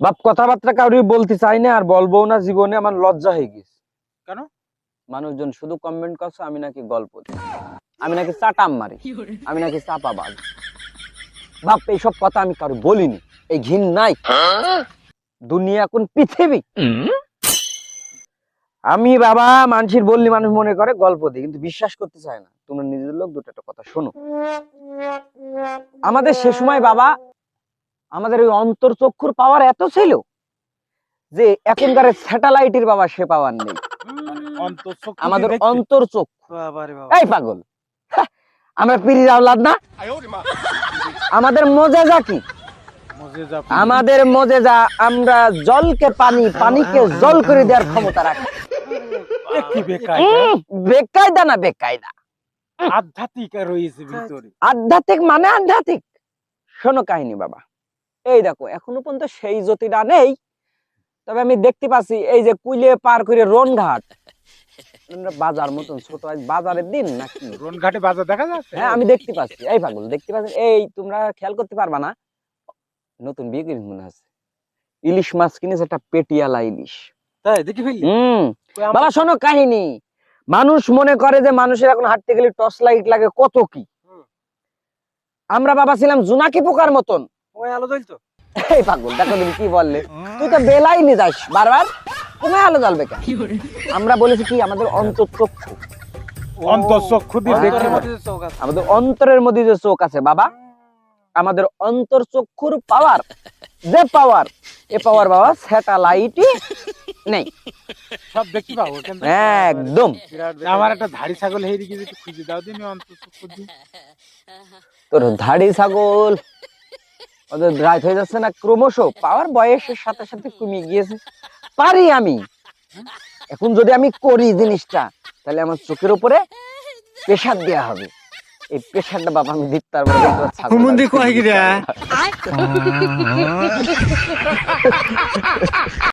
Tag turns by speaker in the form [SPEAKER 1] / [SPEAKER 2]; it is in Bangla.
[SPEAKER 1] বাপ কথাবার্তা কাউরি বলতে চাই না, আর বলবো না, জীবনে আমার লজ্জা হয়ে গেছে।
[SPEAKER 2] কেন?
[SPEAKER 1] মানুষজন শুধু কমেন্ট করছে আমি নাকি গল্প দিই, আমি নাকি চাটাম মারি, আমি নাকি চাপাবাজ। বাপ এইসব কথা আমি কারো বলিনি, এই ঘিন নাই দুনিয়া কোন পৃথিবী। আমি বাবা মানুষের বললি মানুষ মনে করে গল্প দিই, কিন্তু বিশ্বাস করতে চায় না। তোমরা নিজেদের লোক, দুটো একটা কথা শোনো। আমাদের সে সময় বাবা আমাদের ওই অন্তর চক্ষুর পাওয়ার এত ছিল যে এখনকার স্যাটেলাইটের বাবা সে পাওয়ার নেই। আমাদের অন্তর চক্ষু, এই পাগল, আমরা পিরির আওলাদ না? আমাদের মজেজা কি? আমাদের মজেজা, আমরা জলকে পানি, পানিকে জল করে দেওয়ার ক্ষমতা রাখি। বেকায়দা না বেকায়দা,
[SPEAKER 2] আধ্যাত্মিক রয়েছে ভিতরে।
[SPEAKER 1] আধ্যাত্মিক মানে আধ্যাত্মিক। শোনো কাহিনী বাবা, এই দেখো এখনো পর্যন্ত সেই জ্যোতিটা নেই, তবে আমি দেখতে পাচ্ছি এই যে কুইলে পার করে রনঘাট বাজার মতন ছোট, বাজারের দিন নাকি
[SPEAKER 2] রনঘাটে বাজার দেখা যাচ্ছে।
[SPEAKER 1] হ্যাঁ আমি দেখতে পাচ্ছি। এই পাগল দেখতে পাচ্ছি, এই তোমরা খেয়াল করতে পারবা না, নতুন বিয়ে করে মনে আছে ইলিশ মাছ কিনেছে, একটা পেটিয়ালা ইলিশ।
[SPEAKER 2] তাই দেখি ফেলি।
[SPEAKER 1] বাবা শোনো কাহিনী, মানুষ মনে করে যে মানুষের এখন হাঁটতে গেলে টর্চ লাইট লাগে, কত কি। আমরা বাবা ছিলাম জোনাকি পোকার মতন।
[SPEAKER 2] ওই আলো জ্বলতো।
[SPEAKER 1] এই পাগল দেখো তুমি কি বললে, তুই তো বেলাই নিয়ে যাস বারবার, কোথায় আলো জ্বলবে কেন? আমরা বলেছি কি আমাদের অন্তর্চক্ষু,
[SPEAKER 2] অন্তর্চক্ষু দিয়ে দেখতে পাই।
[SPEAKER 1] আমাদের অন্তরের মধ্যে যে চোখ আছে বাবা, আমাদের অন্তর্চক্ষুর পাওয়ার, যে পাওয়ার, এ পাওয়ার বাবা স্যাটেলাইটই নেই।
[SPEAKER 2] সব দেখতে পাবো কিন্তু
[SPEAKER 1] একদম।
[SPEAKER 2] আমার একটা ধাড়ি ছাগল হেরে গিয়ে একটু খুঁজে দাও দিন অন্তর্চক্ষু দিয়ে।
[SPEAKER 1] তোর ধাড়ি ছাগল ওদের রাত হয়ে যাচ্ছে না, ক্রমশ পাওয়ার বয়সের সাথে সাথে কমে গিয়েছে। পারি আমি এখন, যদি আমি করি জিনিসটা, তাহলে আমার চোখের উপরে প্রেসার দেওয়া হবে। এই প্রেসারটা বাবা আমি দিতে পারবো না।